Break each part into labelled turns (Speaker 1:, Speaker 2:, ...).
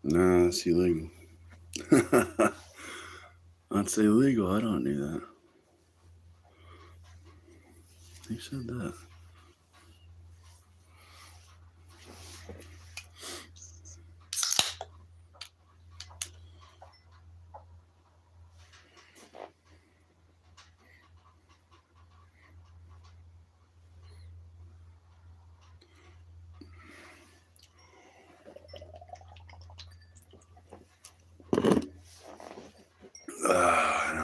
Speaker 1: Nah, that's illegal. That's illegal. I don't do that. Who said that?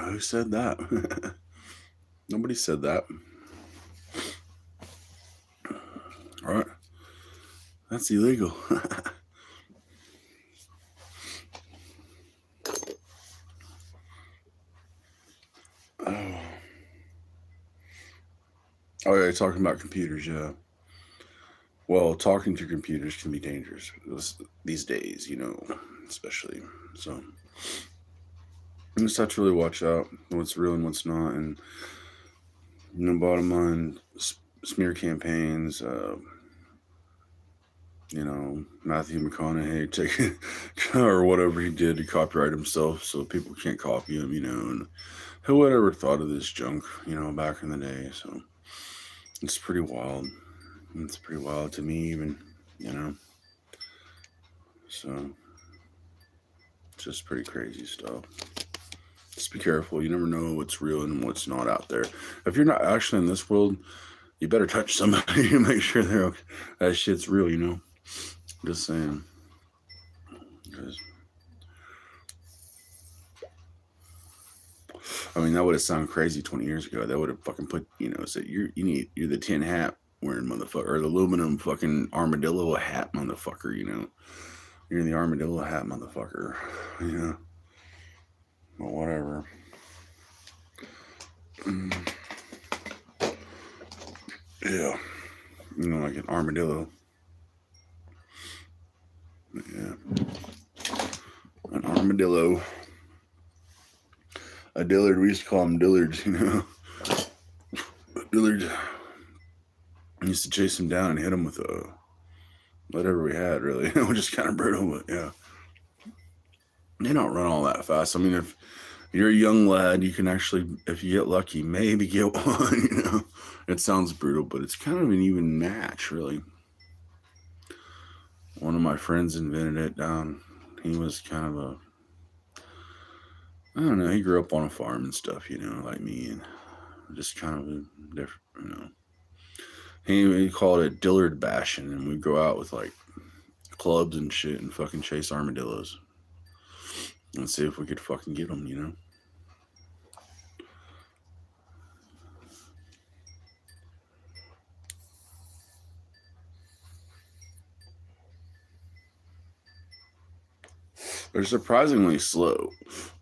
Speaker 1: Who said that? Nobody said that. All right. That's illegal. Oh. Oh, yeah, talking about computers, yeah. Well, talking to computers can be dangerous these days, especially. So you just have to really watch out what's real and what's not. And, bottom line, smear campaigns, Matthew McConaughey taking or whatever he did to copyright himself so people can't copy him, and who would ever thought of this junk, back in the day. So it's pretty wild. It's pretty wild to me even, so it's just pretty crazy stuff. Just be careful. You never know what's real and what's not out there. If you're not actually in this world, you better touch somebody to make sure they're okay. That shit's real, Just saying. I mean, that would have sounded crazy 20 years ago. That would have fucking put, said you're the tin hat wearing motherfucker, or the aluminum fucking armadillo hat motherfucker, You're the armadillo hat motherfucker, But whatever. Yeah. Like an armadillo. Yeah. An armadillo. A Dillard, we used to call them Dillards, Dillard. I used to chase him down and hit him with whatever we had, really. Which is kind of brutal, but yeah. They don't run all that fast. I mean, if you're a young lad, you can actually, if you get lucky, maybe get one, It sounds brutal, but it's kind of an even match, really. One of my friends invented it down. He was kind of I don't know, he grew up on a farm and stuff, like me, and just kind of a different, He called it Dillard bashing, and we'd go out with like clubs and shit and fucking chase armadillos and see if we could fucking get them, They're surprisingly slow.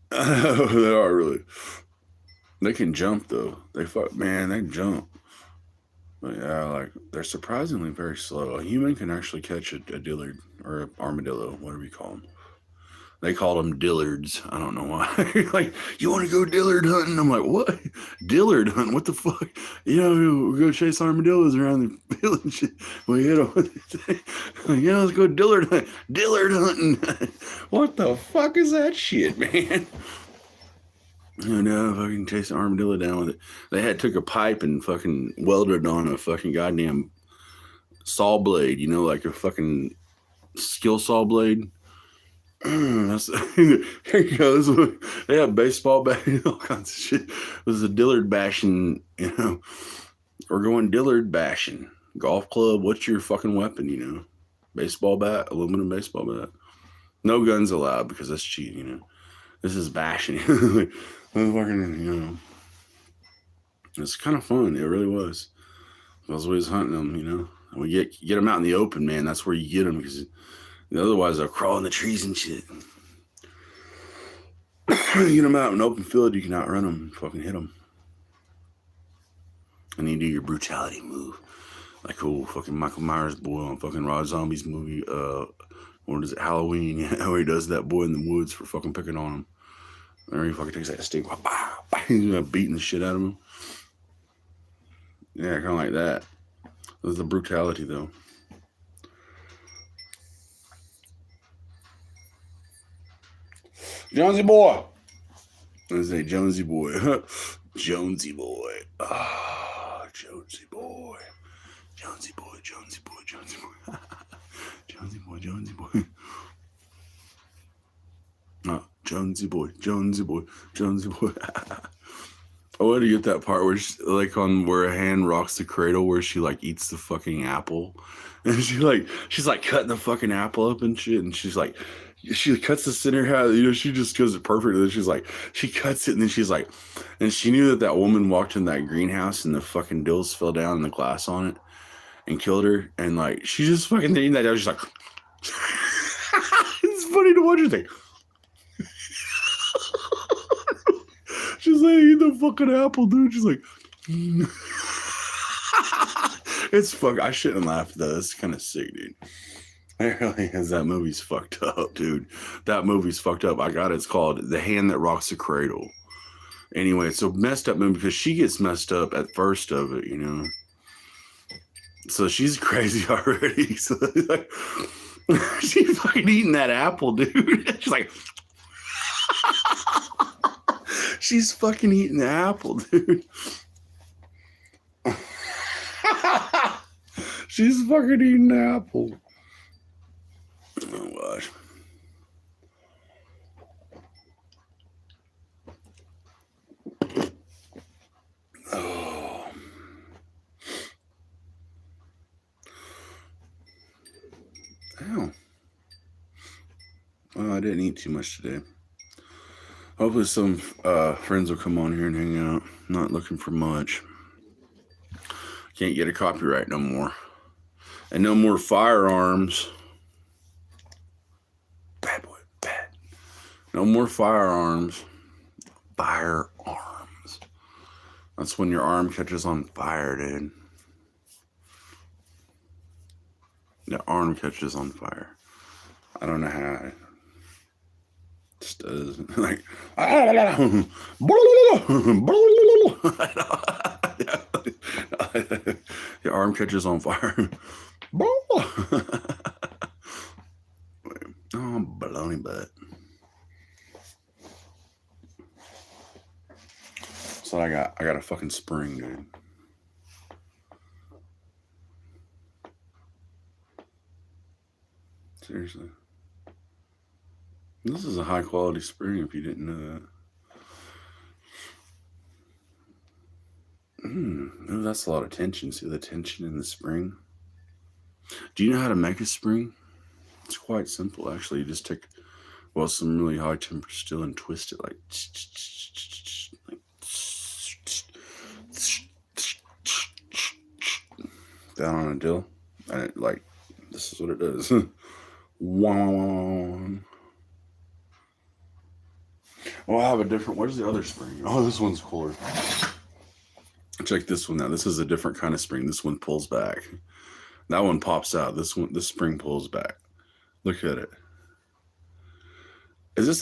Speaker 1: They are really. They can jump though. They jump. But yeah, like they're surprisingly very slow. A human can actually catch a dillard or an armadillo, whatever you call them. They called them dillards. I don't know why. Like, you want to go dillard hunting? I'm like, what? Dillard hunting? What the fuck? We go chase armadillos around the village. We hit them. Let's go dillard hunting. Dillard hunting. What the fuck is that shit, man? Fucking chase an armadillo down with it. They took a pipe and fucking welded on a fucking goddamn saw blade, like a fucking skill saw blade. Here you go. They have baseball bat, all kinds of shit. This is a Dillard bashing, We're going Dillard bashing. Golf club, what's your fucking weapon, Baseball bat, aluminum baseball bat. No guns allowed because that's cheating, This is bashing. It's kind of fun. It really was. I was always hunting them, And we get them out in the open, man. That's where you get them because otherwise they'll crawl in the trees and shit. You get them out in an open field, you can outrun them and fucking hit them. And you do your brutality move. Like fucking Michael Myers boy on fucking Rob Zombie's movie, what is it, Halloween, where he does that boy in the woods for fucking picking on him. Or he fucking takes that stick, he's beating the shit out of him. Yeah, kind of like that. There's the brutality, though. Jonesy boy. I say Jonesy boy. Jonesy boy. Ah, Jonesy boy. Jonesy boy, Jonesy boy, Jonesy boy. Jonesy boy, Jonesy boy. Jonesy boy, Jonesy boy, Jonesy boy. I want to get that part where she, like on where a hand rocks the cradle where she like eats the fucking apple. And she's like cutting the fucking apple up and shit, and she's like she cuts the center half, she just does it perfectly. She's like, she cuts it, and then she's like, and she knew that woman walked in that greenhouse and the fucking dills fell down and the glass on it and killed her, and like she just fucking eating that down. She's like, it's funny to watch her think. She's like, eat the fucking apple, dude. She's like, it's fuck. I shouldn't laugh though. It's kind of sick, dude. It really is. That movie's fucked up, dude. That movie's fucked up. I got it. It's called The Hand That Rocks the Cradle. Anyway, it's a messed up movie because she gets messed up at first of it, So she's crazy already. So like, she's fucking eating that apple, dude. She's like, she's fucking eating the apple, dude. She's fucking eating the apple. Oh gosh. Oh. Ow. Well, I didn't eat too much today. Hopefully some friends will come on here and hang out. Not looking for much. Can't get a copyright no more. And no more firearms. Bad boy, bad. No more firearms. Firearms. That's when your arm catches on fire, dude. The arm catches on fire. I don't know how. It just does. Like, your arm catches on fire. Oh, baloney butt. So I got a fucking spring, dude. Seriously. This is a high quality spring if you didn't know that. That's a lot of tension. See the tension in the spring? Do you know how to make a spring? It's quite simple, actually. You just take, some really high temper steel and twist it like down on a dill. And it, like, this is what it does. Wow. Well, I have a different, where's the other spring? Oh, this one's cooler. Check this one out. This is a different kind of spring. This one pulls back. That one pops out. This spring pulls back. Look at it. This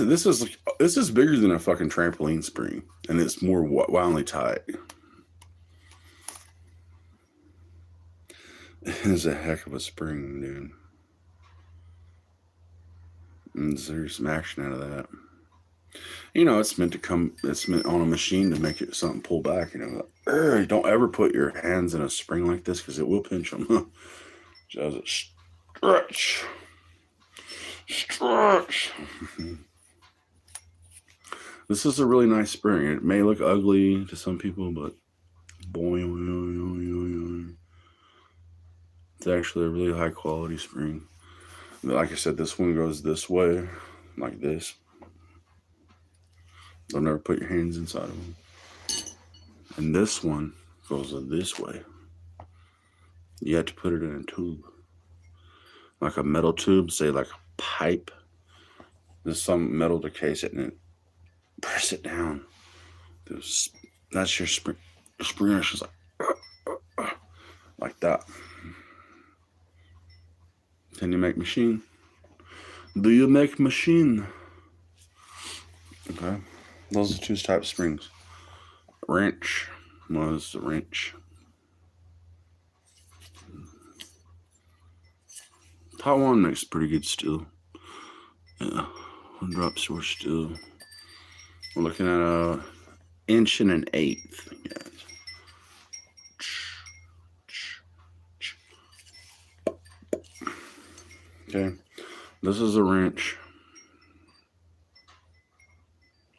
Speaker 1: is bigger than a fucking trampoline spring, and it's more wildly tight. It's a heck of a spring, dude. And there's some action out of that. It's meant on a machine to make it something pull back. Don't ever put your hands in a spring like this because it will pinch them. Just stretch. This is a really nice spring. It may look ugly to some people, but boy, it's actually a really high quality spring. Like I said, this one goes this way, like this. Don't ever put your hands inside of them. And this one goes this way. You have to put it in a tube. Like a metal tube, say like a pipe. There's some metal to case it, and then press it down. That's your spring. The spring is like that. Can you make machine? Do you make machine? Okay. Those are two types of springs. Wrench was the wrench. Taiwan makes pretty good steel. Yeah. drop source still. We're looking at a 1.1 inches. Okay, this is a wrench.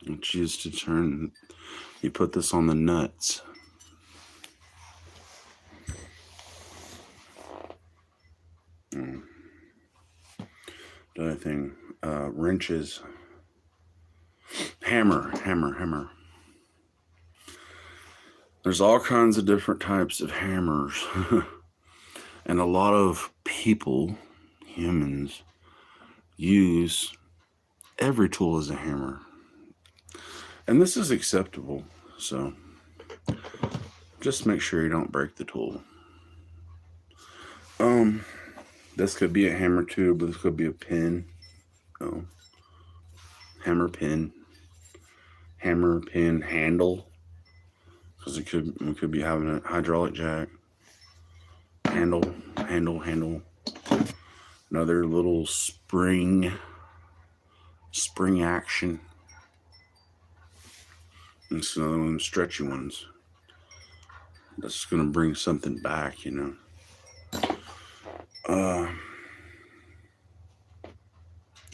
Speaker 1: It's used to turn. You put this on the nuts. The other thing, wrenches. Hammer. There's all kinds of different types of hammers. And a lot of people, humans, use every tool as a hammer. And this is acceptable. So just make sure you don't break the tool. This could be a hammer too, but this could be a pin. Hammer pin handle, because we could be having a hydraulic jack. Handle. Another little spring action. It's another one of them stretchy ones. That's gonna bring something back, you know.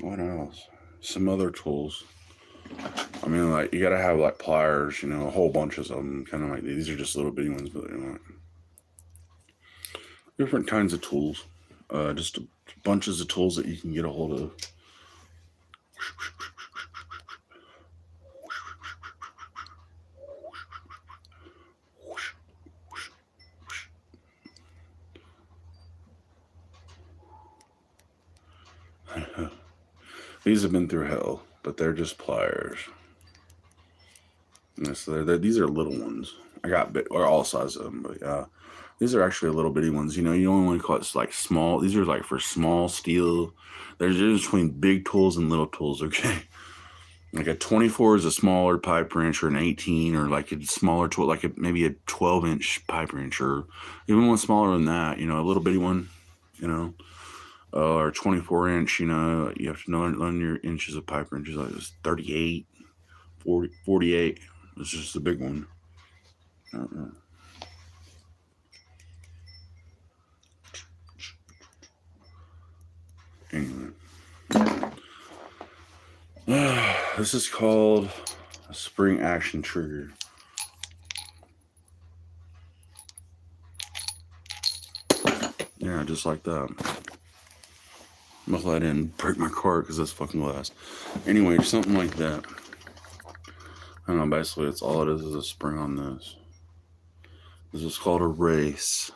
Speaker 1: What else? Some other tools. I mean, like, you gotta have like pliers, you know, a whole bunch of them. Kind of like these are just little bitty ones, but you know, different kinds of tools. Just bunches of tools that you can get a hold of. These have been through hell, but they're just pliers. Yeah, so these are little ones. I got or all sizes of them, but yeah, these are actually little bitty ones. You know, you only want to call it like small. These are like for small steel. There's a difference between big tools and little tools. Okay, like a 24 is a smaller pipe wrench, or an 18, or like a smaller tool, like maybe a 12-inch pipe wrench, or even one smaller than that. You know, a little bitty one. You know. Or 24-inch, you know, you have to learn your inches of pipe wrenches. Like this 38, 40, 48. It's just a big one. Anyway. This is called a spring action trigger. Yeah, just like that. Luckily I didn't break my car because that's fucking glass. Anyway, something like that. I don't know, basically it's all it is a spring on this. This is called a race.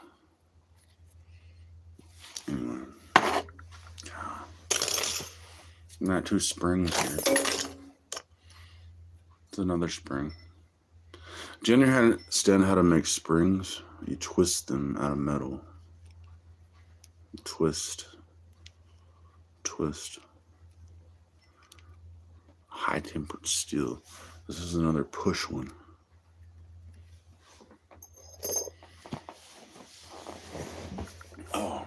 Speaker 1: Anyway. And that 2 springs here. It's another spring. Do you understand how to make springs? You twist them out of metal. Twist. High tempered steel. This is another push one. Oh.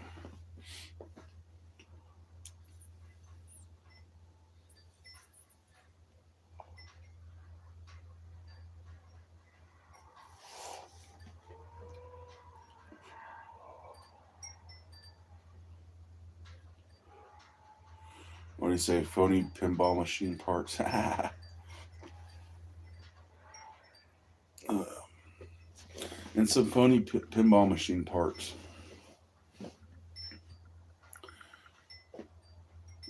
Speaker 1: What do you say? Phony pinball machine parts. And some phony pinball machine parts.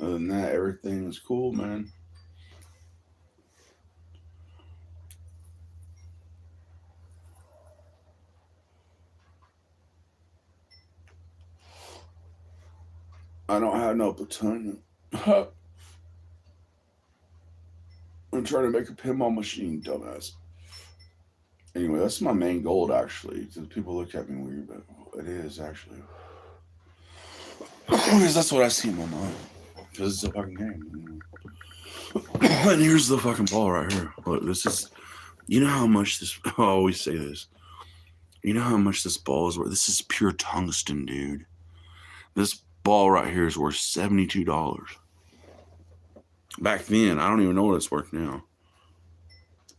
Speaker 1: Other than that, everything is cool, man. I don't have no plutonium. I'm trying to make a pinball machine, dumbass. Anyway, that's my main goal, actually. People look at me weird, but it is, actually. Because that's what I see in my mind. Because it's a fucking game. And here's the fucking ball right here. Look, this is... You know how much this... I always say this. You know how much this ball is worth? This is pure tungsten, dude. This ball right here is worth $72. Back then, I don't even know what it's worth now.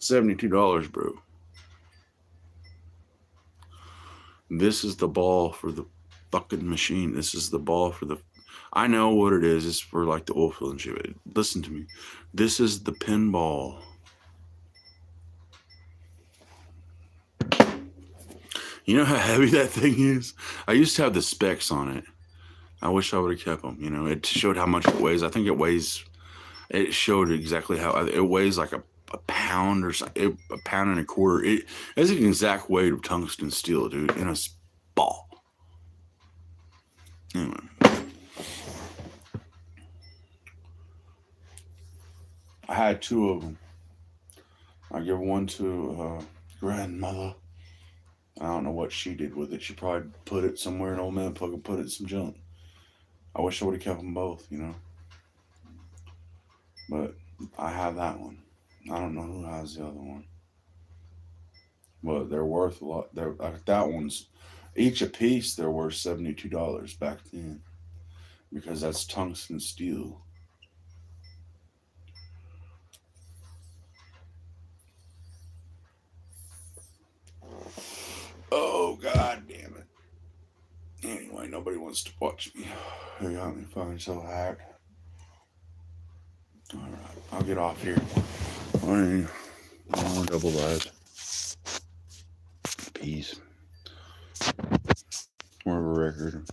Speaker 1: $72, bro. This is the ball for the fucking machine. This is the ball for the... I know what it is. It's for like the oil field and shit. Listen to me. This is the pinball. You know how heavy that thing is? I used to have the specs on it. I wish I would have kept them. You know, it showed how much it weighs. I think it weighs... It showed exactly how... It weighs like a pound or something. A pound and a quarter. It has an exact weight of tungsten steel, dude, in a ball. Anyway. I had two of them. I give one to grandmother. I don't know what she did with it. She probably put it somewhere, and old man fucking put it in some junk. I wish I would have kept them both, you know. But I have that one. I don't know who has the other one. But they're worth a lot. They're that one's each a piece. They're worth $72 back then, because that's tungsten steel. Oh, god damn it. Anyway, nobody wants to watch me. They got me fucking so hot. Alright, I'll get off here. One double live. Peace. More of a record.